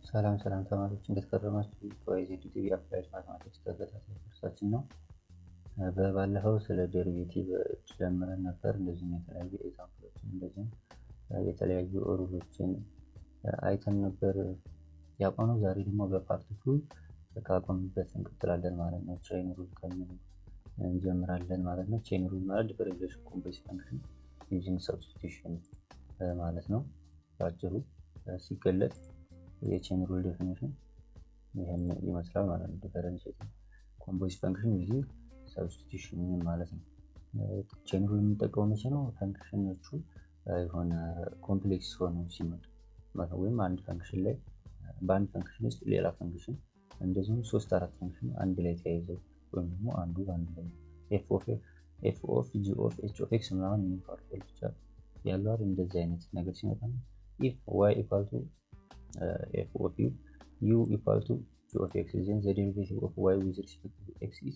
ሰላም ተማሪዎች እንዴት ከረማችሁ? የኢቲቪ አፕላይድ ማትማቲክስ ተከታታይ ኮርሳችን ነው። በባለፈው ስለ ዴሪቬቲቭ ጀምረን ነበር። እንደዚህም የተለያዩ ኤግዛምፕሎችን እንደዚህም የተለያዩ ሩሎችን አይተን ነበር ያቆምነው። ዛሬ ደግሞ በፓርት 2 ካቆምንበት እንቀጥላለን ማለት ነው። ቼን ሩል ከምን እንጀምራለን ማለት ነው። ቼን ሩል ማለት ዲፈረንሺዬሽን ኮምፕሌክስ ፈንክሽን ዩዚንግ ሰብስቲቱሽን ማለት ነው። ባጭሩ ሲገለጽ የቼን ሩል ዴፊኒሽን ይሄን ይመስላል ማለት ነው። ዲፈረንሺዬሽን ኮምፕሌክስ ፈንክሽን ዩዚንግ ሰብስቲቱሽን ማለት ነው። ቼን ሩል የምንጠቀመው መቼ ነው? ፈንክሽኖቹ የሆነ ኮምፕሌክስ ሆነው ሲመጡ ማለት ወይም አንድ ፈንክሽን ላይ በአንድ ፈንክሽን ውስጥ ሌላ ፈንክሽን እንደዚሁም 3-4 ፈንክሽን አንድ ላይ ተያይዘው ወይም ደግሞ አንዱ አንድ ላይ f of g of h of x ምናምን የሚባሉ ብቻ ያለው አይደል? እንደዚህ አይነት ነገር ሲመጣ ነው if y equal to f of u equal to g of x then the derivative of y with respect to x is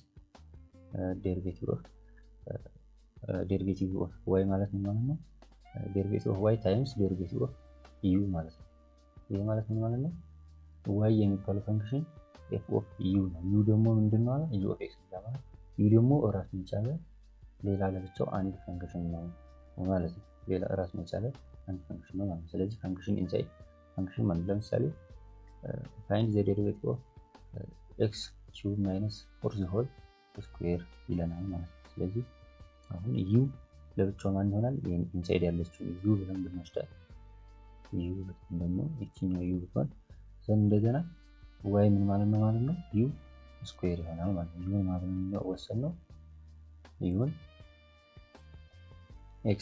derivative of y ማለት ምን ማለት ነው? derivative of y times derivative of u ማለት ነው። ይሄ ማለት ምን ማለት ነው? y የሚባለው ፈንክሽን f of u ነው። u ደግሞ ምንድነው ማለት g of x ማለት u ደግሞ ራሱን የቻለ ሌላ ለብቻው አንድ ፈንክሽን ነው ማለት ነው። ሌላ ራሱን የቻለ አንድ ፈንክሽን ነው ማለት ነው። ስለዚህ ፈንክሽን ኢንሳይድ ፈንክሽን ማለት ለምሳሌ find the derivative of x cube minus 4 the whole square ይለናል ማለት ነው። ስለዚህ አሁን u ለብቻው ማን ይሆናል? ኢንሳይድ ያለችው u ብለን ብንወስዳት u ደግሞ እቺኛው u ብትሆን ዘን እንደገና y ምን ማለት ነው u ስኩዌር ይሆናል ማለት ነው። u ማለት ነው ወሰነው u x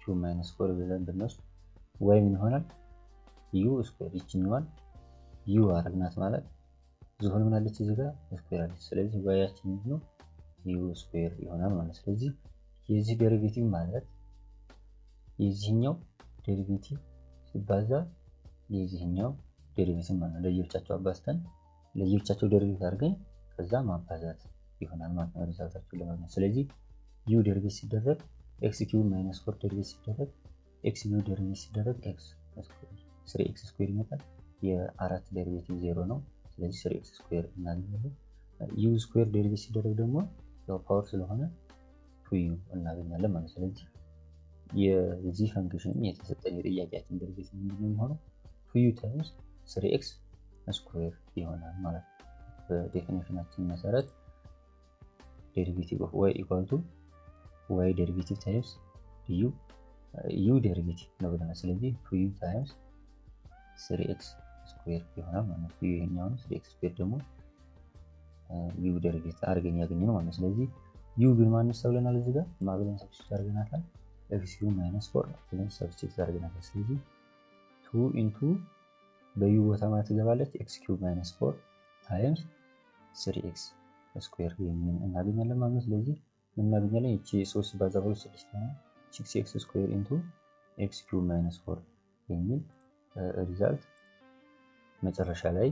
cube minus 4 ብለን ብንወስድ y ምን ይሆናል? u ስኩዌር እቺኛዋን u አረግናት ማለት ዝሆን ምን አለች እዚህ ጋር ስኩዌር አለች። ስለዚህ y ያችን ነው u ስኩዌር ይሆናል ማለት ነው። ስለዚህ የዚህ ዴሪቬቲቭ ማለት የዚህኛው ዴሪቬቲቭ ሲባዛ የዚህኛው ዴሪቬቲቭ ማለት ነው። ለየብቻቸው አባዝተን ለየብቻቸው ዴሪቬቲቭ አድርገን ከዛ ማባዛት ይሆናል ማለት ነው ሪዛልታቸው ለማግኘት። ስለዚህ u ዴሪቬቲቭ ሲደረግ x cube minus 4 ዴሪቬቲቭ ሲደረግ x u ዴሪቬቲቭ ሲደረግ x ስኩዌር 3x ስኩዌር ይመጣል። የአራት ዴሪቬቲቭ 0 ነው። ስለዚህ 3x ስኩዌር እናገኛለን። u ስኩዌር ዴሪቬቲቭ ሲደረግ ደግሞ ያው ፓወር ስለሆነ 2u እናገኛለን ማለት ነው። ስለዚህ የዚህ ፈንክሽን የተሰጠን የጥያቄያችን ዴሪቬቲቭ ምንድነው የሚሆነው? 2u ታይምስ 3x ስኩዌር ይሆናል ማለት ነው። በዴፊኒሽናችን መሰረት ዴሪቬቲቭ ኦፍ y equal to y ዴሪቬቲቭ ታይምስ u ዴሪቬቲቭ ነው ብለናል። ስለዚህ 2u ታይምስ 3x ስኩዌር ይሆናል ማለት ነው። ይሄኛው 3x ስኩዌር ደግሞ u ዴሪቬቲቭ አድርገን ያገኘነው ማለት ነው። ስለዚህ u ግን ማን ይሰብለናል? እዚህ ጋር ማብለን ሰብስቲት አድርገናታል። x cube minus 4 ብለን ሰብስቲት አድርገናታል። ስለዚህ 2 into በu ቦታ ማለት ትገባለች x cube minus 4 times 3x ስኩዌር የሚል እናገኛለን ማለት ነው። ስለዚህ ምን እናገኛለን? እቺ 3 ባዛ በሁለት 6 ነው። 6x ስኩዌር into x cube minus 4 የሚል ሪዛልት መጨረሻ ላይ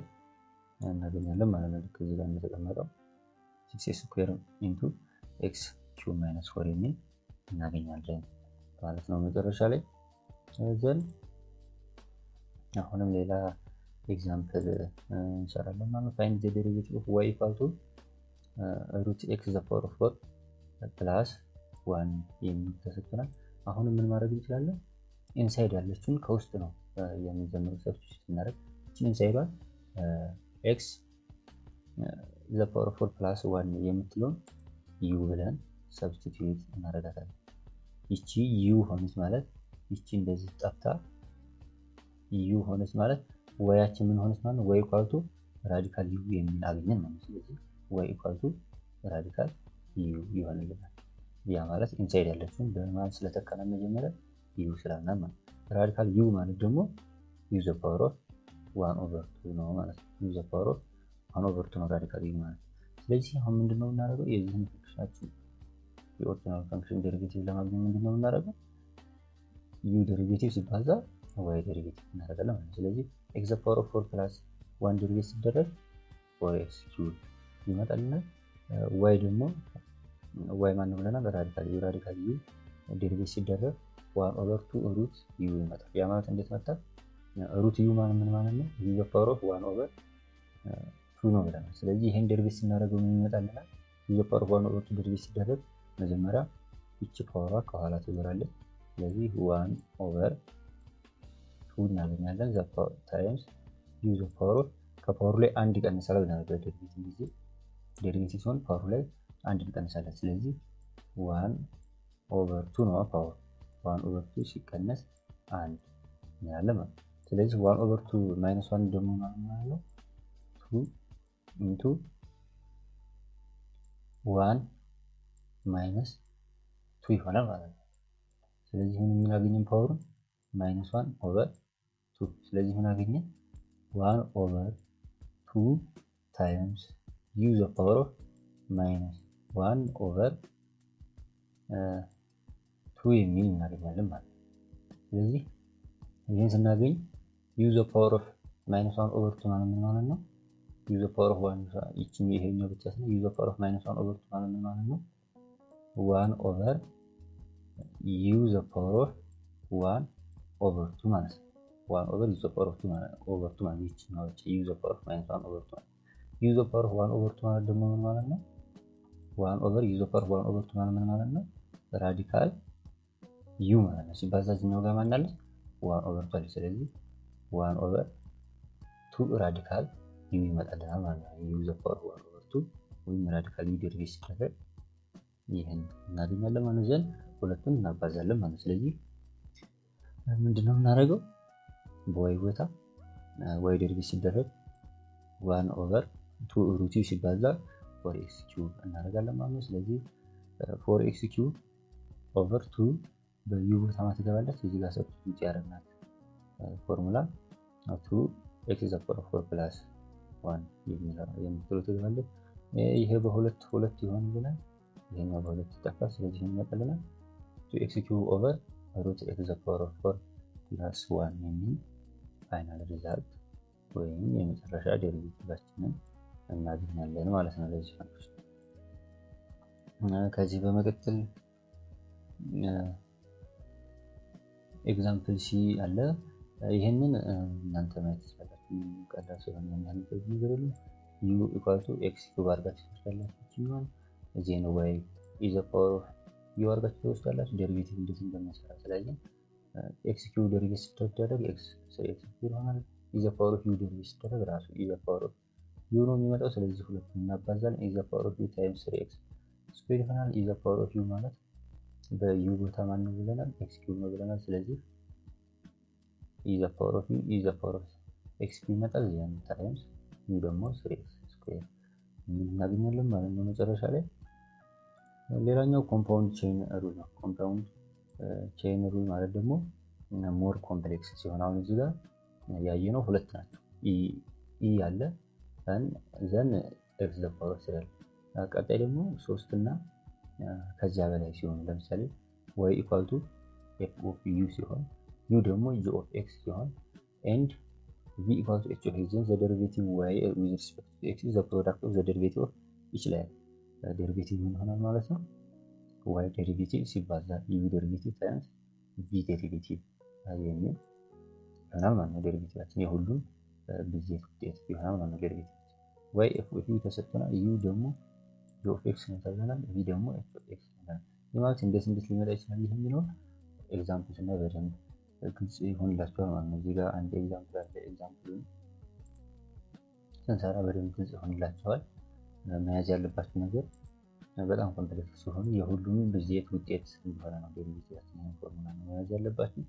እናገኛለን ማለት ነው። ልክ እዚህ ጋር እንደተቀመጠው 6x ስኩዌር into x cube minus 4 የሚል እናገኛለን ማለት ነው መጨረሻ ላይ። ዘን አሁንም ሌላ ኤግዛምፕል እንሰራለን ማለት ነው። find the derivative of y equal to root x the power of 4 plus 1 የሚል ተሰጥቶናል። አሁንም ምን ማድረግ እንችላለን? ኢንሳይድ ያለችውን ከውስጥ ነው የሚጀምረው ሰብስቲቱት እናደርግ። እቺን ኢንሳይዷን x the power of 4 plus 1 የምትለውን u ብለን ሰብስቲቱት እናደርጋታለን። ይቺ u ሆነች ማለት ይቺ እንደዚህ ጠፍታ u ሆነች ማለት y ያችን ምን ሆነች ማለት y equal to ራዲካል u የሚል አገኘን ማለት ነው። ስለዚህ y equal to ራዲካል u ይሆንልናል። ያ ማለት ኢንሳይድ ያለችውን በማን ስለተካና መጀመሪያ u ስላልና ማለት ራዲካል u ማለት ደግሞ u the power of 1 over 2 ነው ማለት ነው። u the power of 1 over 2 ነው ራዲካል u ማለት። ስለዚህ አሁን ምንድነው እናደርገው? የዚህን ፈንክሽናችን የኦሪጂናል ፈንክሽን ዴሪቬቲቭ ለማግኘት ምንድነው እናደርገው? u ዴሪቬቲቭ ሲባዛ y ዴሪቬቲቭ እናደርጋለን ማለት ነው። ስለዚህ x the power of 4 plus 1 ዴሪቬቲቭ ሲደረግ 4x cube ይመጣልናል። y ደግሞ y ማን ነው ብለናል? ራዲካል u ዴሪቬቲቭ ሲደረግ 1 over 2 root u ይመጣል። ያ ማለት እንዴት መጣ? ሩት ዩ ማለት ምን ማለት ነው? ዩ ዘ ፓወር ኦፍ 1 ኦቨር 2 ነው ብለናል። ስለዚህ ይሄን ደርቤት ስናደርገው ምን ይመጣልናል? ዩ ዘ ፓወር ኦፍ 1 ኦቨር 2 ደርቤት ሲደረግ መጀመሪያ እቺ ፓወሯ ከኋላ ትዞራለች። ስለዚህ 1 ኦቨር 2 እናገኛለን። ዘ ፓወር ታይምስ ዩ ዘ ፓወር ኦፍ ከፓወሩ ላይ አንድ ይቀንሳል ብለናል። በደርቤት ጊዜ ደርቤት ሲሆን ፓወሩ ላይ አንድ እንቀንሳለን። ስለዚህ 1 ኦቨር 2 ነው ፓወር 1 ኦቨር 2 ሲቀነስ 1 ያለ ማለት። ስለዚህ 1 ኦቨር 2 ማይነስ 1 ደግሞ ማለት ነው 2 ኢንቱ 1 ማይነስ 2 ይሆናል ማለት ነው። ስለዚህ ምን እናገኘን? ፓወሩን ማይነስ 1 ኦቨር 2። ስለዚህ ምን አገኘን? 1 ኦቨር 2 ታይምስ ዩ ዘ ፓወር ኦፍ ማይነስ 1 ኦቨር 2 የሚል እናገኛለን ማለት ነው። ስለዚህ ይህን ስናገኝ ዩ ዘ ፓወር ኦፍ ማይነስ 1 ኦቨር 2 ማለት ምን ማለት ነው? ዩ ዘ ፓወር ኦፍ 1 ይቺን ይሄኛው ብቻ ስለዚህ ዩ ዘ ፓወር ኦፍ ማይነስ 1 ኦቨር 2 ማለት ምን ማለት ነው? 1 ኦቨር ዩ ዘ ፓወር ኦፍ 1 ኦቨር 2 ማለት ነው። 1 ኦቨር ዩ ዘ ፓወር ኦፍ 2 ማለት ይቺን ነው ዩ ዘ ፓወር ኦፍ ማይነስ 1 ኦቨር 2 ማለት ዩ ዘ ፓወር ኦፍ 1 ኦቨር 2 ማለት ደግሞ ምን ማለት ነው? 1 ኦቨር ዩ ዘ ፓወር ኦፍ 1 ኦቨር 2 ማለት ምን ማለት ነው? ራዲካል ዩ ማለት ነው። ሲባዛ እዚህኛው ጋር ማን አለ? 1 ኦቨር 2 አለ። ስለዚህ 1 ኦቨር 2 ራዲካል ዩ ይመጣልናል ማለት ነው። ዩ ዘ ፓወር ኦፍ 1 ኦቨር 2 ወይም ራዲካል ዩ ደሪቬት ሲደረግ ይሄን እናገኛለን ማለት ነው። ዘንድ ሁለቱን እናባዛለን ማለት ነው። ስለዚህ ምንድነው የምናደርገው? በዋይ ቦታ ዋይ ደሪቬት ሲደረግ 1 ኦቨር 2 ሩት ዩ ሲባዛ 4x ኪዩብ እናደርጋለን ማለት ነው። ስለዚህ 4x ኪዩብ ኦቨር 2 በዩ ቦታ ማትገባለች እዚህ ጋር ሰብስቲቱት ያደርግናል ፎርሙላ 2x ዘ ፓወር ኦፍ 4 ፕላስ 1 የምትለው ትገባለች። ይሄ በሁለት ሁለት ይሆንልናል። ይሄኛው በሁለት ይጠፋል። ስለዚህ ምን ይመጣልናል? 2x ኪዩብ ኦቨር ሩት x ዘ ፓወር ኦፍ 4 ፕላስ 1 የሚል ፋይናል ሪዛልት ወይም የመጨረሻ ዴሪቬቲቫችንን እናገኛለን ማለት ነው። ለዚህ ፈንክሽን ከዚህ በመቀጠል ኤግዛምፕል ሲ አለ። ይሄንን እናንተ ማየት ትችላላችሁ። ቀላል ስለሆነ የሚያነበት ነገር የለም። ዩ ኢኳል ቱ ኤክስ ኪዩብ አድርጋችሁ ትወስዳላችሁ ነው። እዚህ ነው ዋይ ኢዝ ዘ ፓወር ኦፍ ዩ አድርጋችሁ ትወስዳላችሁ። ዴሪቬቲቭ እንዴት እንደሚሰራ ስላየን ኤክስ ኪዩብ ዴሪቬት ሲደረግ ኤክስ ኤክስ ኪዩብ ይሆናል። ኢዝ ዘ ፓወር ኦፍ ዩ ዴሪቬት ሲደረግ ራሱ ኢዝ ዘ ፓወር ኦፍ ዩ ነው የሚመጣው። ስለዚህ ሁለቱን እናባዛለን። ኢዝ ዘ ፓወር ኦፍ ዩ ታይምስ 3x ስኩዌር ይሆናል። ኢዝ ዘ ፓወር ኦፍ ዩ ማለት በዩ ቦታ ማን ነው ብለናል? ኤክስ ኪዩብ ነው ብለናል። ስለዚህ ኢዝ ዘ ፓወር ኦፍ ዩ ኢዝ ዘ ፓወር ኦፍ ኤክስ ኪዩብ ይመጣል። ያን ታይምስ ዩ ደግሞ 3x ስኩዌር እናገኛለን ማለት ነው መጨረሻ ላይ። ሌላኛው ኮምፓውንድ ቼን ሩል ነው። ኮምፓውንድ ቼን ሩል ማለት ደግሞ ሞር ኮምፕሌክስ ሲሆን አሁን እዚህ ጋር ያየነው ሁለት ናቸው። ኢ ያለ ዘን ኤክስ ዘ ፓወር 3 ቀጣይ ደግሞ 3 እና ከዚያ በላይ ሲሆን ለምሳሌ y ኢኳል ቱ f ኦፍ u ሲሆን u ደግሞ g ኦፍ x ሲሆን and v ኢኳል ቱ h ኦፍ x ዘ ዴሪቬቲቭ y with respect to x ዘ ፕሮዳክት ኦፍ ዘ ዴሪቬቲቭ ኦፍ each ላይ ዴሪቬቲቭ ይሆናል ማለት ነው። y ዴሪቬቲቭ ሲባዛ u ዴሪቬቲቭ ታይምስ v ዴሪቬቲቭ የሚል ይሆናል ማለት ነው። ዴሪቬቲቫችን የሁሉም ብዜት ውጤት ይሆናል ማለት ነው። ዴሪቬቲቭ y f ኦፍ u ተሰጥቶናል። u ደግሞ g ኦፍ x ነው ተብለናል። v ደግሞ h ኦፍ x ነው። ማለት እንዴት ሊመጣ ይችላል የሚለው ኤግዛምፕል እና በደንብ ግልጽ ይሆንላችኋል ማለት ነው። እዚህ ጋር አንድ ኤግዛምፕል አለ። ኤግዛምፕሉን ስንሰራ በደንብ ግልጽ ይሆንላችኋል። መያዝ ያለባችሁ ነገር በጣም ኮምፕሌክስ ሲሆን የሁሉም ብዜት ውጤት እንደሆነ ነው። ዴሪቬቲቫችን ፎርሙላ ነው መያዝ ያለባችሁ።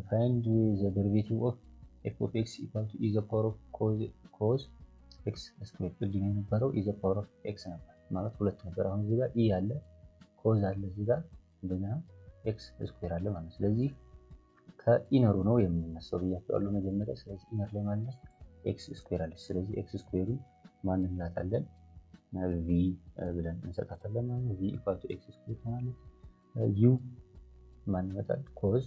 find the derivative of f of x equal to e the power of cos x ስኩዌር ቅድም የነበረው e the power of x ነበር ማለት ሁለት ነበር። አሁን እዚህ ጋር e አለ ኮዝ አለ እዚህ ጋር እንደገና x ስኩዌር አለ ማለት ነው። ስለዚህ ከኢነሩ ነው የምንነሳው ብያችኋለሁ መጀመሪያ። ስለዚህ ኢነር ላይ ማለት x ስኩዌር አለ። ስለዚህ x ስኩዌሩን ማን እንላታለን? v ብለን እንሰጣታለን ማለት ነው። v equal to x ስኩዌር ማለት u ማን ይመጣል? ኮዝ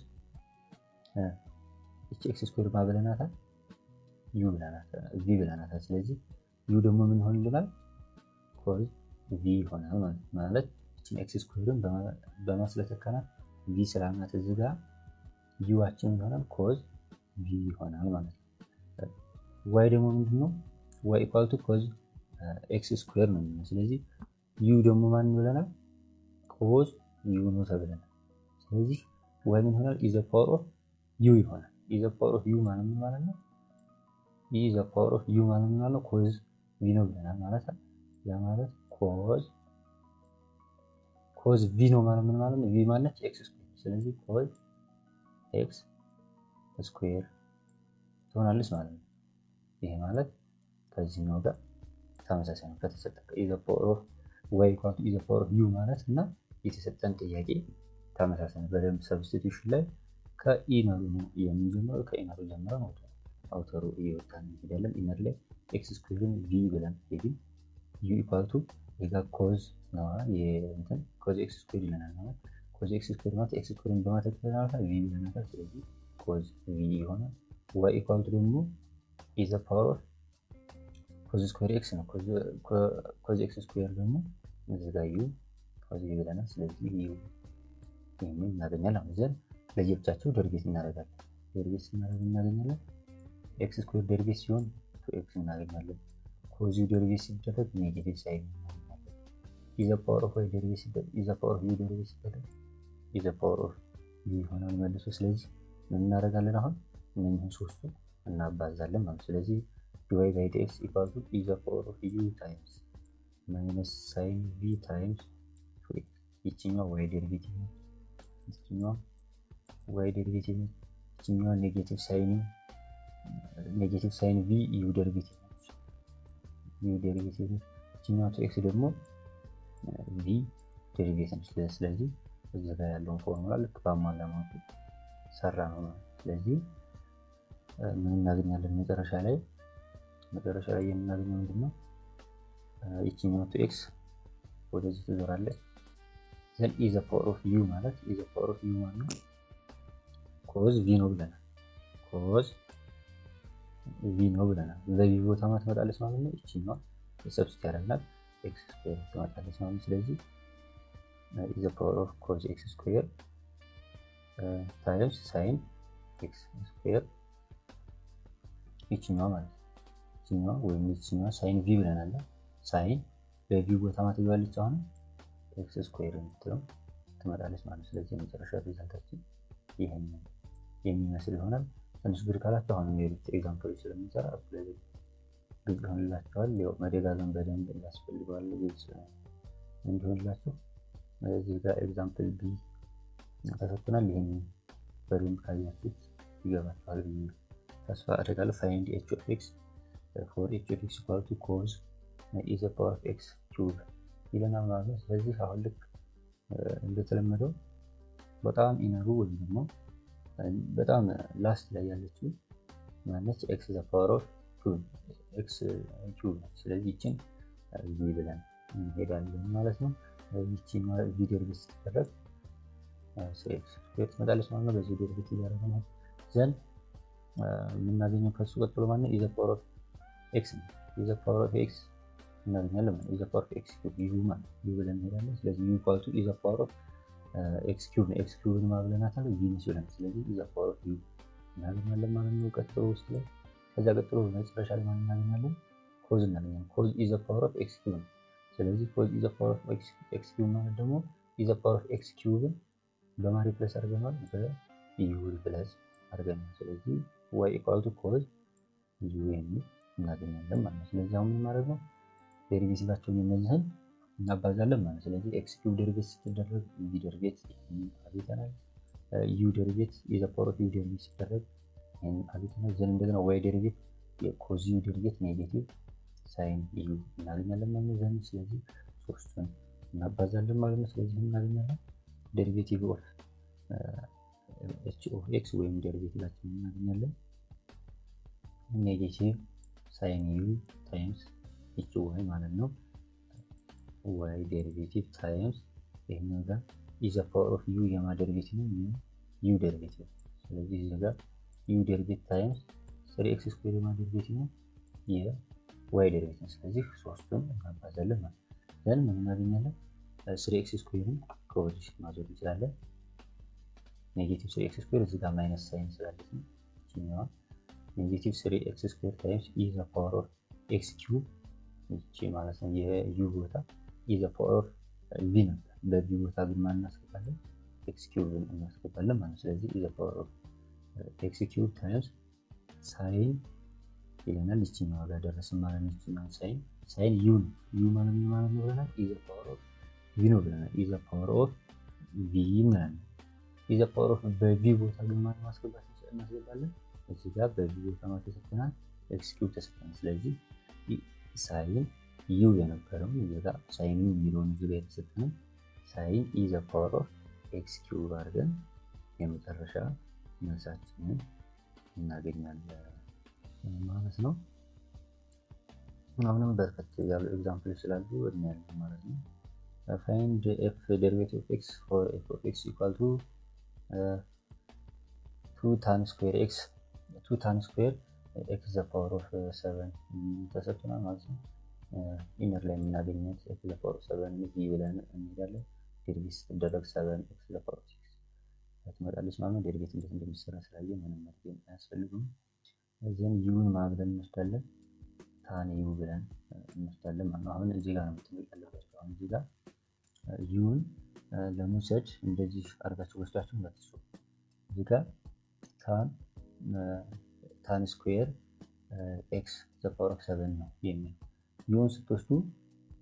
x ስኩዌር ማብለናታል u ብለናታል v ብለናታል። ስለዚህ u ደግሞ ምን ሆነልናል? ኮዝ v ይሆናል ማለት እቺን x ስኩዌርን በማስለተከና v ስላልናት እዚህ ጋር u አችን ይሆናል ኮዝ v ይሆናል ማለት ነው። y ደግሞ ምንድነው? y equal to cos x ስኩዌር ነው የሚሆነው። ስለዚህ u ደግሞ ማን ብለናል? cos u ነው ተብለናል። ስለዚህ y ምን ይሆናል? is the power of u ይሆናል። is the power of u ማለት ምን ማለት ነው? is the power of u ማለት ምን ማለት ነው? cos v ነው ብለናል ማለት ነው። ያ ማለት cos v ነው ማለት ምን ማለት ነው? v ማለት x ስኩዌር። ስለዚህ cos x ስኩዌር ትሆናለች ማለት ነው። ይሄ ማለት ከዚህኛው ጋር ተመሳሳይ ነው። ከተሰጠ is the power of y equal to is the power of u ማለት እና የተሰጠን ጥያቄ ተመሳሳይ ነው። በደንብ ሰብስቲቱሽን ላይ ከኢነሩ ነው የምንጀምረው። ከኢነሩ ጀምረን ወደ አውተሩ እየወጣን እንሄዳለን። ኢነር ላይ x ስኩዌርን v ብለን ሄድን u equal to ይጋ cos ነው የእንትን cos x ስኩዌር ይለናል ማለት cos x ስኩዌር ማለት x ስኩዌርን በማተካከል ማለት v ብለናል። ስለዚህ cos v ይሆናል። y equal to ደግሞ is the power of cos ስኩዌር x ነው። cos x ስኩዌር ደግሞ እዚህ ጋር u cos v ብለናል። ስለዚህ u ይሄንን እናገኛለን። አሁን ለየብቻቸው ደሪቬት እናደርጋለን። ደሪቬት ስናደርግ እናገኛለን x ስኩዌር ደሪቬት ሲሆን 2x እናገኛለን። cos u ደሪቬት ሲደረግ ኔጌቲቭ ሳይን እናገኛለን። is the power of y ደሪቬት ሲደረግ is the power of u ደሪቬት ሲደረግ is the power of u ይሆናል መልሶ። ስለዚህ ምን እናደርጋለን? አሁን እነኚህን ሶስቱ እናባዛለን ማለት። ስለዚህ dy by dx equal to is the power of u times minus sin v times 2x ይችኛው y ደሪቬቲቭ ነው። ይችኛው y ደሪቬቲቭ ነው። ይችኛው ኔጌቲቭ ሳይን v u ደሪቬቲቭ ነው። u ደሪቬቲቭ ነው። ይችኛው 2x ደግሞ v ደሪቬቲቭ ነው። ስለዚህ እዚህ ጋር ያለውን ፎርሙላ ልክ በአሟላ መልኩ ሰራ ነው ማለት። ስለዚህ ምን እናገኛለን? መጨረሻ ላይ የምናገኘው ምንድነው? ይችኛው 2x ወደዚህ ትዞራለች። then is the power of u ማለት is the power of u ማለት cos v ነው ብለናል። cos v ነው ብለናል። በv ቦታ ትመጣለች ማለት ነው። ይችኛው ሰብስቲት ያደርጋል x ስኩዌር ትመጣለች ማለት ነው። ስለዚህ is the power of cos x ስኩዌር times sin x ስኩዌር ይችኛው ማለት ይችኛው ወይም ይችኛው sin v ብለናል። sin በv ቦታ ትመጣለች አሁን x ስኩዌር እንትም ትመጣለች ማለት ነው። ስለዚህ የመጨረሻ ሪዛልታችን ይሄን የሚመስል ይሆናል። ትንሽ ግር ካላችሁ አሁን ሌሎች ኤግዛምፕሎች ስለምንሰራ ስለዚህ ግልጽ ይሆንላችኋል። ያው መደጋገም በደንብ ያስፈልጋል ግልጽ እንዲሆንላችሁ። እዚህ ጋር ኤግዛምፕል ቢ ተሰጥቶናል። ይሄን በደንብ ካያችሁት ይገባችኋል ብዬ ተስፋ አደርጋለሁ። find h of x for h of x equal to cos is the power of x cube ይለናል ማለት ነው። ስለዚህ አሁን ልክ እንደተለመደው በጣም ኢነሩ ወይም ደግሞ በጣም ላስት ላይ ያለችው ማለት x the power of x cube ነው። ስለዚህ ይችን v ብለን እንሄዳለን ማለት ነው። ይችን v ደሪቬት ስትደረግ 3x ስኩዌር ትመጣለች ማለት ነው። በዚህ ደሪቬት እያደረግን ነው ዘን የምናገኘው ከሱ ቀጥሎ ማለት ነው is the power of x ነው። is the power of x እናገኛለን ማለት is the power of x cube u ማለት u ብለን እንሄዳለን። ስለዚህ u equal to is the power of x cube ነው። x cube ነው ብለናታል v ነው ሲሆን ስለዚህ is the power of u እናገኛለን ማለት ነው። ቀጥሎ ውስጥ ላይ ከዛ ቀጥሎ መጨረሻ ላይ ማለት እናገኛለን cos እናገኛለን። cos is the power of x cube ነው። ስለዚህ cos is the power of x cube ማለት ደግሞ is the power of x cube በማን ሪፕሌስ አድርገናል? በu ሪፕሌስ አድርገናል። ስለዚህ y equal to cos u የሚል እናገኛለን ማለት ነው። ስለዚህ አሁን ምን ማድረግ ነው? ዴሪቬቲቫቸውን እነዚህን እናባዛለን ማለት ነው። ስለዚህ x cube ዴሪቬት ሲደረግ v ዴሪቬት አግኝተናል። u ዴሪቬት is the power of u ዴሪቬት ሲደረግ አግኝተናል። ዘን እንደገና y ዴሪቬት የcos u ዴሪቬት ኔጌቲቭ ሳይን u እናገኛለን ማለት ነው። ዘን ስለዚህ ሶስቱን እናባዛለን ማለት ነው። ስለዚህ እናገኛለን ዴሪቬቲቭ ኦፍ h of x ወይም ዴሪቬቲቫችንን እናገኛለን ኔጌቲቭ ሳይን u ታይምስ h y ማለት ነው። y ዴሪቬቲቭ ታይምስ ይሄኛው ጋር is the power of u የማ ዴሪቬቲቭ ነው u ዴሪቬቲቭ። ስለዚህ እዚህ ጋር u ዴሪቬቲቭ ታይምስ 3x ስኩዌር የማ ዴሪቬቲቭ ነው y ዴሪቬቲቭ። ስለዚህ ሶስቱን እናባዛለን ማለት ነው። ዘን ምን እናገኛለን? 3x ስኩዌርን ከወዲህ ማዞር እንችላለን። ኔጌቲቭ 3x ስኩዌር እዚህ ጋር ማይነስ ሳይን ስላለች ነው ይችኛዋ ኔጌቲቭ 3x ስኩዌር ታይምስ e ዘ ፓወር ኦፍ x ኪዩብ ይቺ ማለት ነው የዩ ቦታ e ዘ ፓወር ኦፍ v ነበር። በv ቦታ ግን ማን እናስገባለን? x ኪዩብን እናስገባለን ማለት ነው። ስለዚህ e ዘ ፓወር ኦፍ x ኪዩብ ታይምስ ሳይን ይለናል። ይችኛዋ ጋር ደረስን ማለት ነው። ይችኛዋ ሳይን ዩ ነው። ዩ ማለት ምን ማለት ነው ብለናል? e ዘ ፓወር ኦፍ v ነው ብለናል። e ዘ ፓወር ኦፍ v ማለት ነው። e ዘ ፓወር ኦፍ በv ቦታ ግን ማን ማስገባት እናስገባለን? እዚህ ጋር በv ቦታ ማለት ተሰጥተናል x ኪዩብ ተሰጥተናል። ስለዚህ ሳይን ዩ የነበረው እዚህ ጋር ሳይን ዩ የሚለውን እዚህ ጋር የተሰጠነው ሳይን e ዘ ፓወር ኦፍ x ኪዩብ አድርገን የመጨረሻ መልሳችንን እናገኛለን ማለት ነው። አሁንም በርከት ያሉ ኤግዛምፕል ስላሉ እናያለን ማለት ነው። find f derivative of x for f of x equal to 2 tan square x 2 tan square x the power of 7 ተሰጥቶናል ማለት ነው። ኢነር ላይ የምናገኘት x the power of 7 b ብለን እንሄዳለን። ዴሪቬት ሲደረግ 7 x the power of 6 ትመጣለች ማለት ነው። ዴሪቬት እንዴት እንደሚሰራ ስላየ ምንም መድገም አያስፈልግም። እዚህም ዩን ማብለን እንወስዳለን ታን ዩ ብለን እንወስዳለን ማለት ነው። አሁን እዚህ ጋር ነው የምትመጣላችሁ። አሁን እዚህ ጋር ዩን ለመውሰድ እንደዚህ አድርጋችሁ ወስዳችሁ እንዳትሱ። እዚህ ጋር ታን ስኩዌር ኤክስ ዘ ፓወር ኦፍ 7 ነው የሚል ዩን ስትወስዱ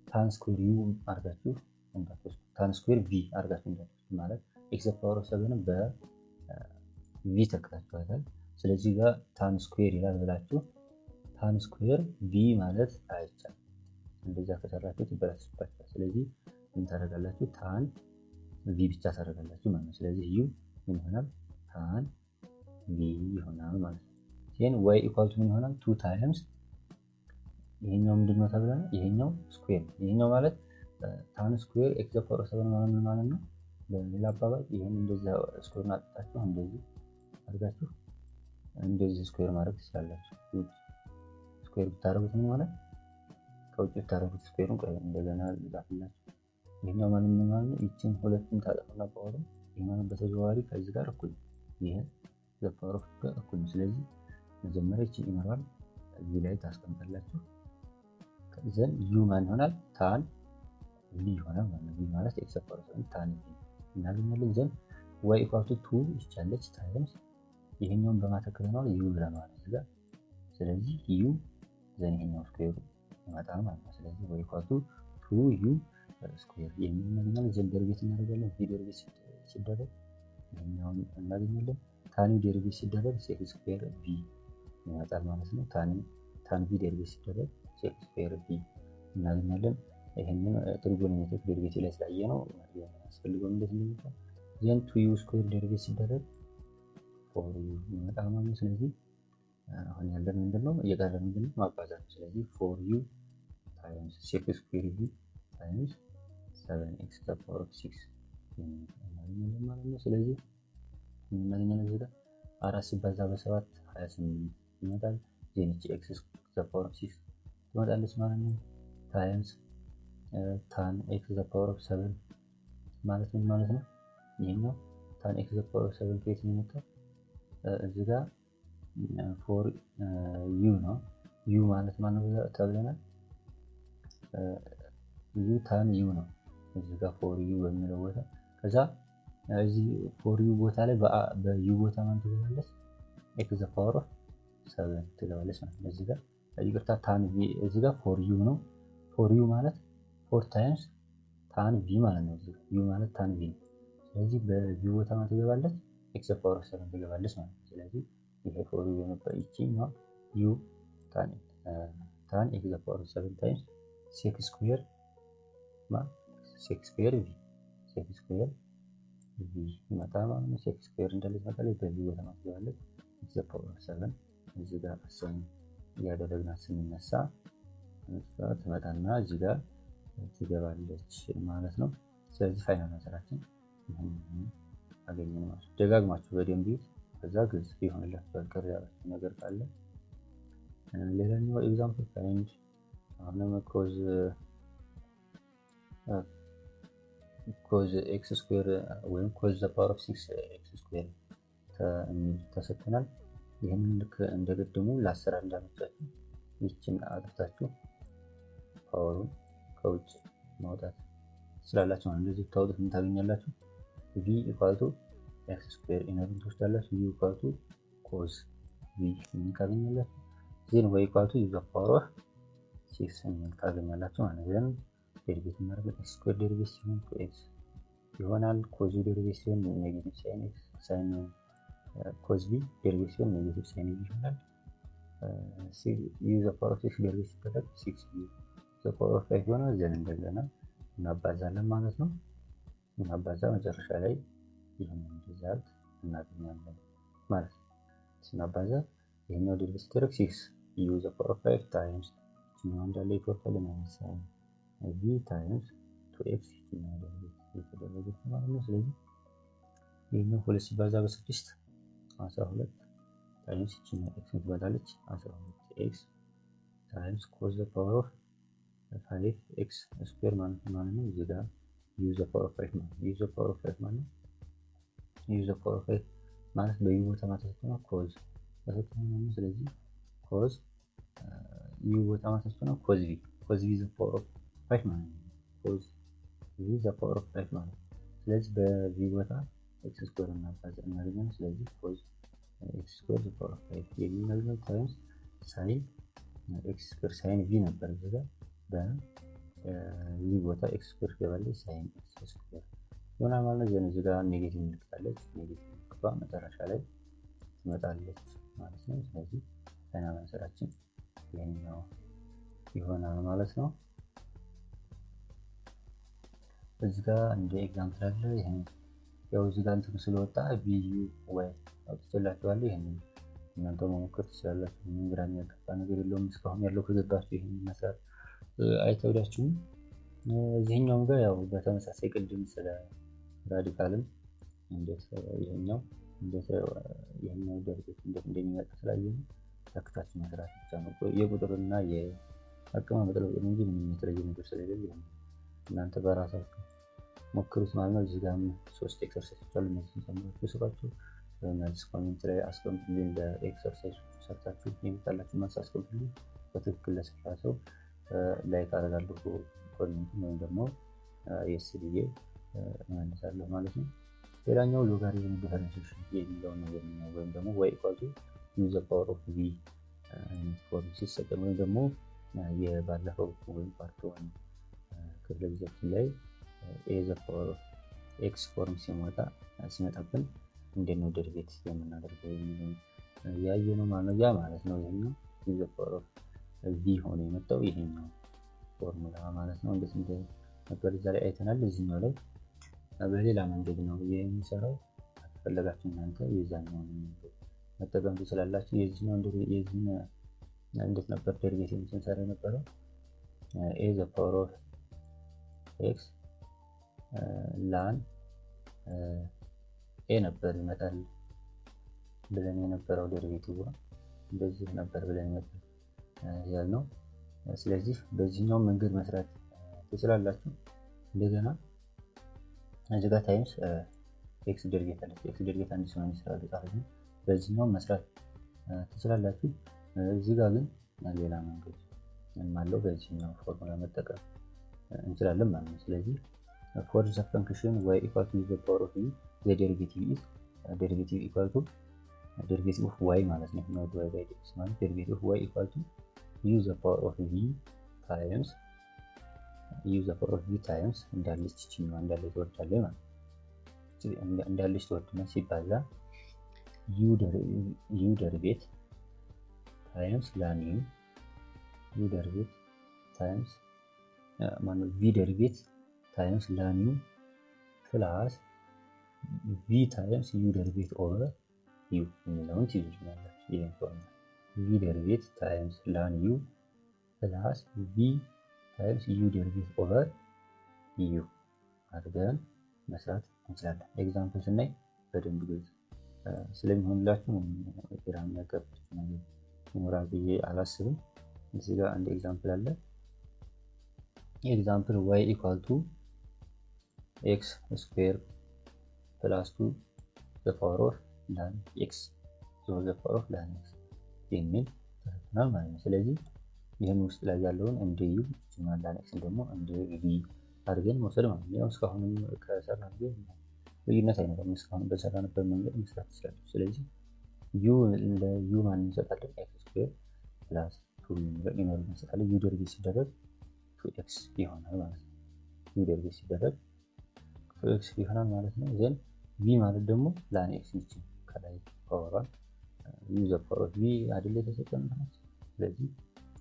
ታን ስኩዌር ዩ አድርጋችሁ እንዳትወስዱ። ታን ስኩዌር ቪ አድርጋችሁ እንዳትወስዱ ማለት ኤክስ ዘ ፓወር ኦፍ 7 በቪ ተክታችኋል። ስለዚህ ጋር ታን ስኩዌር ይላል ብላችሁ ታን ስኩዌር ቪ ማለት አይቻልም። እንደዛ ከሰራችሁት ይበላሽባችኋል። ስለዚህ ምን ታደርጋላችሁ? ታን ቪ ብቻ ታደርጋላችሁ ማለት ነው። ስለዚህ ዩ ምን ይሆናል? ታን ቪ ይሆናል ማለት ነው። ይሄን y ኢኳል ቱ ምን ይሆናል? 2 ታይምስ ይሄኛው ምንድነው ተብለናል? ይሄኛው ስኩዌር ይሄኛው ማለት ታን ስኩዌር x ዘ ፓወር 7 ማለት ምን ማለት ነው? በሌላ አባባል ይሄን እንደዛ ስኩዌር አጥታችሁ እንደዚህ አድርጋችሁ እንደዚህ ስኩዌር ማድረግ ትችላላችሁ። ስኩዌር ብታደርጉት ምን ማለት ከውጭ ብታደርጉት ስኩዌሩን ቆይ እንደገና ልጻፍላችሁ። ይሄኛው ማለት ምን ማለት ነው? ይቺን ሁለቱን ታጠፉና ፓወሩ ይሄኛው በተዘዋዋሪ ከዚህ ጋር እኩል ይሄ ዘ ፓወር ኦፍ ጋር እኩል። ስለዚህ መጀመሪያ ይቺን ኢነራል እዚህ ላይ ታስቀምጣላችሁ። ከዛን ዩ ማን ይሆናል? ታን ቪ ይሆናል ማለት ነው። ቪ ማለት ኤክስ ፓወር ኦፍ ታን ቪ እናገኛለን። ዘን y ኢኳል ቱ 2 ይቻለች ታይምስ ይሄኛውን በማተከለ ነው ዩ ብለናል እዚህ ጋር። ስለዚህ ዩ ዘን ይሄኛው ስኩዌር ይመጣል ማለት ነው። ስለዚህ y ኢኳል ቱ 2 ዩ ስኩዌር የሚሆነው ዘን ዴሪቬት እናደርጋለን። ቪ ዴሪቬት ሲደረግ ይሄኛውን እናገኛለን። ታን ዴሪቬት ሲደረግ ሴክ ስኩዌር ቪ ይመጣል ማለት ነው። ታን ቪ ዴሪቬት ሲደረግ ሴክ ስኩዌር ቪ እናገኛለን። ይሄንን ትሪጎኖሜትሪክ ዴሪቬት ላይ ስላየ ነው ያስፈልገው እንዴት እንደሚባል። ዘን 2u ስኩዌር ዴሪቬት ሲደረግ 4u ይመጣል ማለት ነው። ስለዚህ አሁን ያለን ምንድነው እየቀረን ምንድነው ማባዛት። ስለዚህ 4u ታይምስ ሴክ ስኩዌር ቪ ታይምስ 7x to the power of 6 እናገኛለን ማለት ነው። ስለዚህ እናገኛለን እዚህ ጋር 4 ሲባዛ በ7 28 ይመጣል። ዘን x to the power of 6 ትመጣለች ማለት ነው። ታይምስ ታን x to the power of 7 ማለት ምን ማለት ነው? ይሄኛው ታን x to the power of 7 ከየት ነው የመጣው? እዚህ ጋር 4u ነው። u ማለት ማለት ነው ተብለናል። u ታን u ነው እዚህ ጋር 4u በሚለው ቦታ። ከዛ እዚህ 4u ቦታ ላይ በu ቦታ ማን ትገባለች? x to the power of 7 ትገባለች ማለት ነው። እዚህ ጋር ይቅርታ ታን v እዚህ ጋር 4u ነው። 4u ማለት 4 ታይምስ ታን v ማለት ነው። እዚህ u ማለት ታን v ነው። ስለዚህ በv ቦታ ማን ትገባለች? x to the power of 7 ትገባለች ማለት ነው። ስለዚህ ይሄ 4u የነበረ ይቺኛው u ታን x to the power of 7 ታይምስ ሴክ ስኩዌር ሴክ ስኩዌር ቪ ሴክ ስኩዌር ቪ ይመጣል ማለት ነው። ሴክ ስኩዌር እንደዚህ መጣለች በቪ ቦታ ማን ትገባለች? x to the power of 7 እዚህ ጋር አሰን ያደረግናት ስንነሳ ትመጣና እዚህ ጋር ትገባለች ማለት ነው። ስለዚህ ፋይናል አንሰራችን አገኘን ማለት ነው። ደጋግማችሁ በደንብ ይዩት። ከዛ ግልጽ ይሆንላችኋል። ቅር ያላችሁ ነገር ካለ ሌላኛው ኤግዛምፕል ፋይንድ አሁንም ኮዝ ኤክስ ስኩዌር ወይም ኮዝ ዘ ፓወር ኦፍ 6 ኤክስ ስኩዌር ተሰጥተናል። ይህንን ልክ እንደገደሙ ለአሰራር እንዳመቻችሁ ይችን አጥፍታችሁ ፓወሩን ከውጭ ማውጣት ስላላችሁ ነው። እንደዚህ ታውጡት ምን ታገኛላችሁ? v = x² ኢነርን ትወስዳላችሁ። u = cos v ምን ታገኛላችሁ? ዜን y = u⁴ ምን ታገኛላችሁ ማለት ነው። ዴሪቬቲቭ ማድረግ x² ዴሪቬቲቭ ሲሆን x ይሆናል። cos u ዴሪቬቲቭ ሲሆን ኔጌቲቭ sin x sin cos v ዴሪቬቲቭ ሲሆን ኔጌቲቭ sin v ይሆናል። u⁴ ዴሪቬቲቭ ሲደረግ 6u⁴ ይሆናል። ዘን እንደገና እናባዛለን ማለት ነው። እናባዛ መጨረሻ ላይ ይሄንን ሪዛልት እናገኛለን ማለት ነው። ስናባዛ ይሄኛው ዴሪቬቲቭ ሲደረግ 6u⁴ ታይምስ ነው እንዳለ ይቆርጣል ማለት ነው። v ታይምስ 2x ነው የተደረገው ማለት ነው። ስለዚህ ይሄኛው 2 ሲባዛ በ6 12 ታይምስ ነው x ትባላለች 12x ታይምስ cos the power of 5x² ማለት ነው። እዚህ ጋር u⁴ ማለት u⁴ ማለት u⁴ ማለት በዩ ቦታ ማለት ነው cos ነው። ስለዚህ cos u ቦታ ማለት ነው cos v cos v⁴ ማለት ነው cos v⁴ ማለት ስለዚህ በv ቦታ x² እናገኛለን። ስለዚህ cos x² የሚለው ታይምስ sin x² sin v ነበር እዚህ ጋር በv ቦታ x² ገባለች sin x² ይሆናል ማለት ነው። እዚህ ጋር ኔጌቲቭ ምልክታለች ኔጌቲቭ ምልክቷ መጨረሻ ላይ ትመጣለች ማለት ነው። ስለዚህ ፋይናል አንሰራችን ይሄኛው ይሆናል ማለት ነው። እዚህ ጋር እንደ ኤግዛምፕል አለ። ይሄን ያው እዚህ ጋር እንትን ስለወጣ ቪዩ ወይ አውጥቼላችኋለሁ። ይሄንን እናንተ መሞከር ትችላላችሁ። ምንም ግራ የሚያጋባ ነገር የለውም። እስካሁን ያለው ከገባችሁ ይሄን መስራት አይተውዳችሁም። እዚህኛውም ጋር ያው በተመሳሳይ ቅድም ስለ ራዲካልም እንዴት ይሄኛው ደርቤት እንዴት እንደሚመጣ ስላየን ተከታታይ መስራት ብቻ ነው። የቁጥርና የአቀማመጥ ለውጥ ነው እንጂ ምንም የተለየ ነገር ስለሌለ እናንተ በራሳችሁ ሞክሩት ማለት ነው። እዚህ ጋርም 3 ኤክሰርሳይዞች አሉ። እነዚህን ጨምራችሁ ስራችሁ በመልስ ኮሜንት ላይ አስቀምጡልኝ። ለኤክሰርሳይዞች ሰርታችሁ የሚጣላችሁ መልስ አስቀምጡልኝ። በትክክል ለሰራ ሰው ላይክ አደርጋለሁ ኮሜንት ወይም ደግሞ የስብዬ እመልሳለሁ ማለት ነው። ሌላኛው ሎጋሪዝም ዲፈረንሺዬሽን የሚለው ነገር ነው። ወይም ደግሞ y = u⁴ አይነት ፎርም ሲሰጠን ወይም ደግሞ የባለፈው ወይም ፓርት 1 ክፍለ ጊዜያችን ላይ a⁴x ፎርም ሲመጣብን እንዴት ነው ዴሪቬቲቭ የምናደርገው ያየነው ማለት ነው። ይሄኛው u⁴ v ሆኖ የመጣው ይሄኛው ፎርሙላ ማለት ነው። እንዴት ነበር እዛ ላይ አይተናል። እዚህኛው ላይ በሌላ መንገድ ነው የሚሰራው። ፈለጋችሁ እናንተ የዛኛውን መንገድ መጠቀም ትችላላችሁ። የዚህኛው እንዴት ነበር ዴሪቬቲቭ ስንሰራ የነበረው a⁴x ln a ነበር ይመጣል ብለን የነበረው ዴሪቬቲቭ እንደዚህ ነበር ብለን ነበር ያልነው። ስለዚህ በዚህኛው መንገድ መስራት ትችላላችሁ። እንደገና እዚህ ጋር ታይምስ x ዴሪቬቲቭ አለ። x ዴሪቬቲቭ አንድ ሲሆን ይሰራል ታዲያ በዚህኛው መስራት ትችላላችሁ። እዚህ ጋር ግን ሌላ መንገድ ማለት በዚህኛው ፎርሙላ መጠቀም እንችላለን ማለት ነው። ስለዚህ for the function y = u⁴ the derivative of y ማለት ነው። ነው y by x ማለት derivative of y = u⁴ ታይምስ u⁴ ታይምስ እንዳለች ይችኛው እንዳለች ትወርዳለች ማለት ነው። እንዳለች ትወርድና ሲባዛ u ዴሪቬቲቭ ታይምስ ln u ዴሪቬቲቭ ታይምስ v ዴሪቬቲቭ ታይምስ ln u ፕላስ v ታይምስ u ዴሪቬቲቭ ኦቨር u የሚለውን ትይዙልናላችሁ። ይሄን ፎርሙላ v ዴሪቬቲቭ ታይምስ ln u ፕላስ v ታይምስ u ዴሪቬቲቭ ኦቨር u አድርገን መስራት እንችላለን። ኤግዛምፕል ስናይ በደንብ ግልጽ ስለሚሆንላችሁ ግራ የሚያጋባ ነገር ይኖራል ብዬ አላስብም። እዚህ ጋር አንድ ኤግዛምፕል አለ። ኤግዛምፕል y = x² + 2 the power of ln x ሆል ዘ ፓወር ኦፍ ላን ኤክስ የሚል ተሰጥቶናል ማለት ነው። ስለዚህ ይህን ውስጥ ላይ ያለውን እንደ ዩ እችኛዋን ላን ኤክስን ደግሞ እንደ ቪ አድርገን መውሰድ ማለት ነው። ያው እስካሁንም ከሰራን ግን ልዩነት አይኖርም። እስካሁን በሰራንበት መንገድ መስራት ትችላለች። ስለዚህ ዩ ለዩ ማን እንሰጣለን? ኤክስ ስኩዌር ፕላስ 2 የሚለው እንሰጣለን። ዩ ደርቤት ሲደረግ 2x ይሆናል ማለት ነው። ዩ ደርቤት ሲደረግ 2x ይሆናል ማለት ነው። ዘን ቪ ማለት ደግሞ ላን ኤክስ ነች። ከላይ ፓወሯን ዩ ዘ ፓወር ኦፍ ቪ አይደል የተሰጠን ማለት ነው። ስለዚህ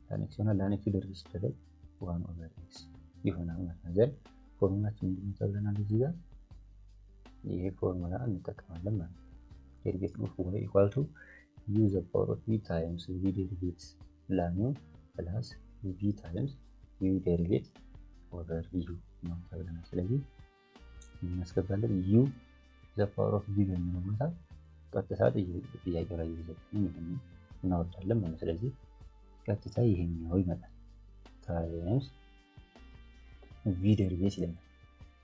ላን ኤክስ ይሆናል። ላን ኤክስ ደርቤት ሲደረግ 1/x ይሆናል ማለት ነው። ዘን ፎርሙላችን ምንድነው ተብለናል? እዚህ ጋር ይሄ ፎርሙላ እንጠቀማለን ማለት ነው። ደርቤት ኦፍ y ኢኳል ቱ ዩ ዘ ፓወር ኦፍ ቪ ታይምስ ቪ ደርቤት ላኑ ፕላስ ቪ ታይምስ ዩ ደርቤት ኦቨር ዩ ነው ተብለናል። ስለዚህ እናስገባለን ዩ ዘ ፓወር ኦፍ ቪ በሚለው ቦታ ቀጥታ ጥያቄው ላይ ይዘን ይሄን እናወጣለን ማለት ነው። ስለዚህ ቀጥታ ይሄኛው ይመጣል ታይምስ ቪ ደርቤት ይለናል።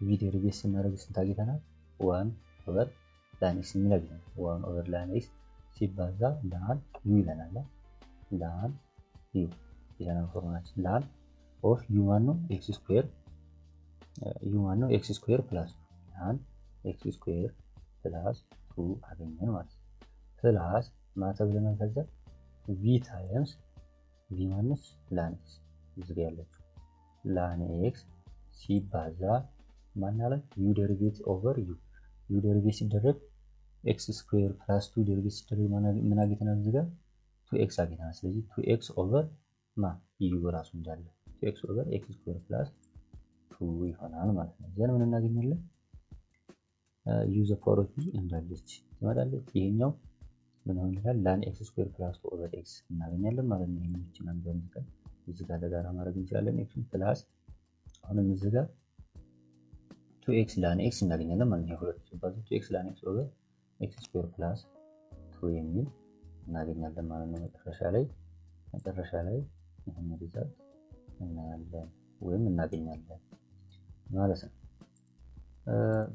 ቪ ደርቤት ስናደርግ ስንት አግኝተናል? 1/ላን ኤክስ የሚለግነው 1/ላን ኤክስ ሲባዛ ላን ዩ ይለናል። ላን ዩ ይለናል ፎርሙላችን። ላን ኦፍ ዩ ማን ነው? ኤክስ ስኩዌር ዩ ማን ነው? ኤክስ ስኩዌር ፕላስ ላን ኤክስ ስኩዌር ፕላስ 2 አገኘን ማለት ነው። ፕላስ ማታ ብለናል። ከዛ ቪ ታይምስ ቪ ማነች? ላን ኤክስ እዚህ ጋር ያለችው ላን ኤክስ ሲባዛ ማን አለ? ዩ ደርቤት ኦቨር ዩ ዩ ደርቤት ሲደረግ ኤክስ ስኩዌር ፕላስ 2 ደርቤት ሲደረግ ምን አግኝተናል? እዚህ ጋር 2x አግኝተናል። ስለዚህ 2x ኦቨር ዩ ራሱ እንዳለ 2x ኦቨር ኤክስ ስኩዌር ፕላስ 2 ይሆናል ማለት ነው። ዘን ምን እናገኛለን? ዩ ዘ ፓወር ኦፍ ቪ እንዳለች ትመጣለች። ይሄኛው ምን ይሆናል? ላን ኤክስ ስኩዌር ፕላስ 2 ኦቨር ኤክስ እናገኛለን ማለት ነው። ይሄን ይችላል በሚቀር እዚህ ጋር ለጋራ ማድረግ እንችላለን። ኤክስን ፕላስ አሁንም እዚህ ጋር 2x ላን ኤክስ እናገኛለን ማለት ነው። ሁለቱ ሲባዙ 2x ላን ኤክስ ኦቨር ኤክስ ስኩዌር ፕላስ 2 የሚል እናገኛለን ማለት ነው። መጨረሻ ላይ ይሄን ሪዛልት እናያለን ወይም እናገኛለን ማለት ነው።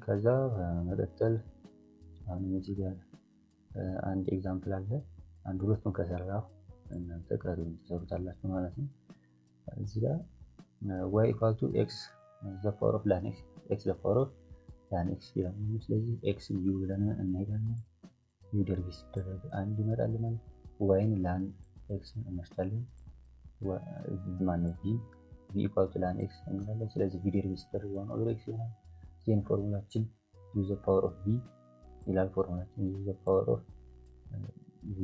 ከዛ በመቀጠል አሁን እዚህ ጋር አንድ ኤግዛምፕል አለ። አንድ ሁለቱን ከሰራሁ እናንተ ቀሪውን ትሰሩታላችሁ ማለት ነው። እዚህ ጋር y equal to x the power of lan x x the power of lan x ይላል። ስለዚህ x u ብለን እንሄዳለን። u ደርቤት ሲደረግ አንድ ይመጣልናል። y ን lan x እንወስዳለን። ማነው v equal to lan x እንላለን። ስለዚህ v ደርቤት ሲደረግ 1/x ይሆናል። ዜን ፎርሙላችን u the power of v ይላል። ፎርሙላችን u the power of v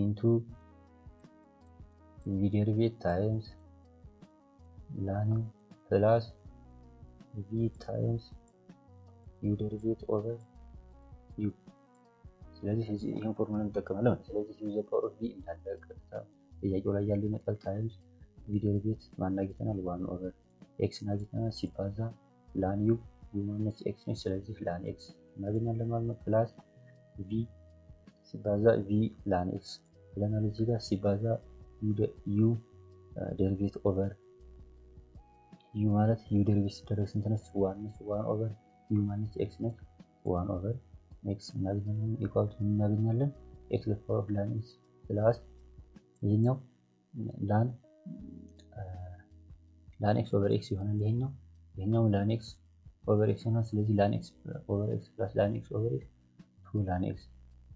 into v ደርቤት ታይምስ ላን ፕላስ ቪ ታይምስ ዩ ደርቤት ኦቨር ዩ። ስለዚህ ይሄን ፎርሙላ እንጠቀማለን። ስለዚህ ዩ ዘ ፓወር ኦፍ ቪ እንዳለ ቀጥታ ጥያቄው ላይ ያለው ይመጣል። ታይምስ ቪ ደርቤት ማን አግኝተናል? 1/x አግኝተናል። ሲባዛ ላን ዩ ማነች? ኤክስ ነች። ስለዚህ ላን ኤክስ እናገኛለን ማለት ነው። ፕላስ ቪ ሲባዛ ቪ ላን ኤክስ ብለናል። እዚህ ጋር ሲባዛ ዩ ደርቤት ኦቨር ዩ ማለት ዩ ደርቤት ሲደረግ ስንት ነች? 1 ነች። 1/ዩ ማነች? ኤክስ ነች። 1/ኤክስ እናገኛለን። ኢኳል ቱ እናገኛለን ኤክስ ዘ ፓወር ኦፍ ላን ኤክስ ፕላስ ይሄኛው ላን ኤክስ ኦቨር ኤክስ ይሆናል። ይሄኛው ላን ኤክስ ኦቨር ኤክስ ይሆናል። ስለዚህ ላን ኤክስ ኦቨር ኤክስ ፕላስ ላን ኤክስ ኦቨር ኤክስ 2 ላን ኤክስ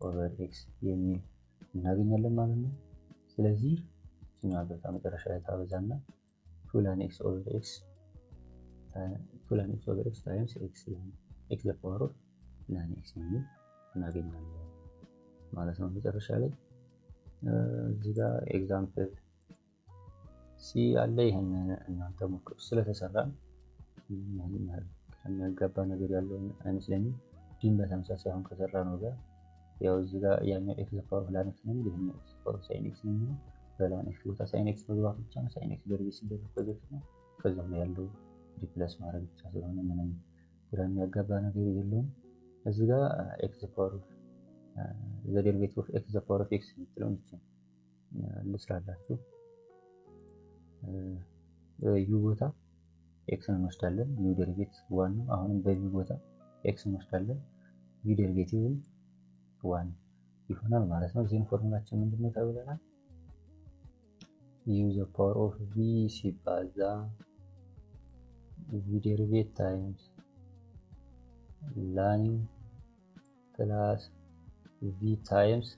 ኦቨር ኤክስ የሚል እናገኛለን ማለት ነው። ስለዚህ እኛ በጣም መጨረሻ ላይ ታበዛና 2 ላን ኤክስ ኦቨር ኤክስ ታይምስ ኤክስ ዘ ፓወር ኦፍ ላን ኤክስ የሚል እናገኛለን ማለት ነው። መጨረሻ ላይ እዚህ ጋር ኤግዛምፕል ሲ አለ። ይሄን እናንተ ሞክሩ። ስለተሰራ የሚያጋባ ነገር ያለው አይመስለኝም። ዲን በተመሳሳይ አሁን ከሰራ ነው ጋር ያው እዚህ ጋር ያኛው ኤክስ ዘ ፓወር ኦፍ ላን ኤክስ ነው የሚል ይሄኛው ኤክስ ፓወር ሳይን ኤክስ ነው የሚለው በላን ኤክስ ቦታ ሳይን ኤክስ መግባት ብቻ ነው። ሳይን ኤክስ ደርቤት ሲደረግ ፕሮጀክት ነው። ከዛም ላይ ያለው ሪፕለስ ማድረግ ብቻ ስለሆነ ምንም ግራ የሚያጋባ ነገር የለውም። እዚህ ጋር ኤክስ ዘ ፓወር ኦፍ ዘ ደሪቬቲቭ ኦፍ ኤክስ ዘ ፓወር ኦፍ ኤክስ የምትለውን እቺ ልስራላችሁ። ዩ ቦታ ኤክስን እንወስዳለን። ዩ ደሪቬቲቭ 1 ነው። አሁንም በቪ ቦታ ኤክስን እንወስዳለን። ቪ ደሪቬቲቭን 1 ይሆናል ማለት ነው። ዜን ፎርሙላችን ምንድነው ተብለናል? ዩ ዘ ፓወር ኦፍ ቪ ሲባዛ ቪ ዴሪቬት ታይምስ ላን ፕላስ ቪ ታይምስ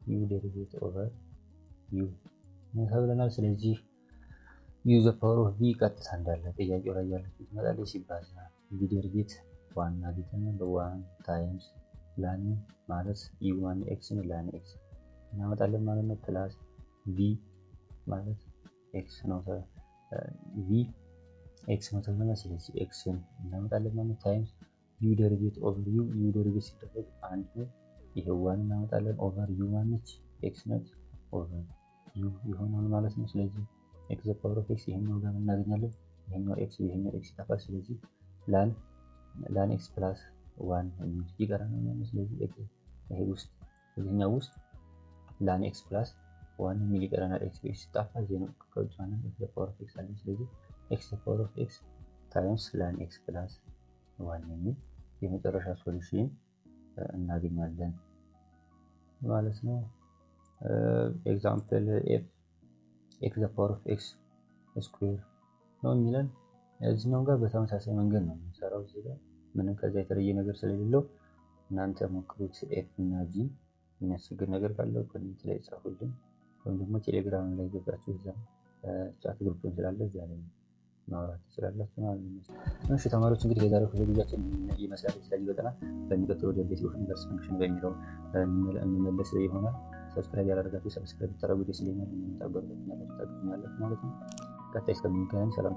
ዩ ዴሪቬት ኦቨር ዩ ተብለናል። ስለዚህ ዩ ዘ ፓወር ኦፍ ቪ ቀጥታ እንዳለ ጥያቄው ላይ ያለችው ትመጣለች ሲባዛ ቪ ዴሪቬት ዋና ቢተና በዋን ታይምስ ላን ማለት ዩ ዋን ኤክስ ነው ላን ኤክስ እናመጣለን ማለት ነው። ፕላስ ቪ ማለት ኤክስ ነው ቪ ኤክስ ነው ተብለናል። ስለዚህ ኤክስን እናመጣለን ማለት ነው። ታይምስ ዩ ዴሪቬት ኦቨር ዩ ዴሪቬት ሲደረግ አንድ ነው። ይሄ ዋን እናመጣለን ኦቨር ዩ ማነች ኤክስ ነች ኦቨር ዩ ይሆናል ማለት ነው። ስለዚህ ኤክስ ዘ ፓወር ኦፍ ኤክስ ይሄኛው ጋር እናገኛለን። ይሄኛው ኤክስ ይጠፋል። ስለዚህ ላን ኤክስ ፕላስ ዋን ይቀረናል ማለት ነው። ስለዚህ ኤክስ ይሄ ውስጥ እዚህኛው ውስጥ ላን ኤክስ ፕላስ ዋን የሚል ይቀረናል። ኤክስ ሲጠፋ ዜና ከውጭ ማለት ኤክስ ዘ ፓወር ኦፍ ኤክስ አለ። ስለዚህ ኤክስ ዘ ፓወር ኦፍ ኤክስ ታይምስ ላን ኤክስ ፕላስ ዋን የሚል የመጨረሻ ሶሉሽን እናገኛለን ማለት ነው። ኤግዛምፕል ኤፍ ኤክስ ዘ ፓወር ኦፍ ኤክስ ስኩዌር ነው የሚለን። እዚህኛው ጋር በተመሳሳይ መንገድ ነው የምንሰራው። እዚህ ጋር ምንም ከዛ የተለየ ነገር ስለሌለው እናንተ ሞክሩት። ኤፍ እና ጂ የሚያስቸግር ነገር ካለው ኮሜንት ላይ ጻፉልን፣ ወይም ደግሞ ቴሌግራም ላይ ገብታችሁ እዛ ቻት ግሩፕን ስላለ እዛ ላይ ማውራት ትችላላችሁ ማለት ነው። እሺ ተማሪዎች እንግዲህ የዛሬው ክፍለ ጊዜያችን ይመስላል። ስለዚህ በጣም በሚቀጥለው ወደ ቤት ይሁን ኢንቨርስ ፈንክሽን በሚለው እንመለስ ይሆናል። ሰብስክራይብ ያላደረጋችሁ ሰብስክራይብ ታደርጉ ደስ ይለኛል። ታበረታቱኛላችሁ ማለት ነው። ቀጣይ እስከምንገናኝ ሰላም።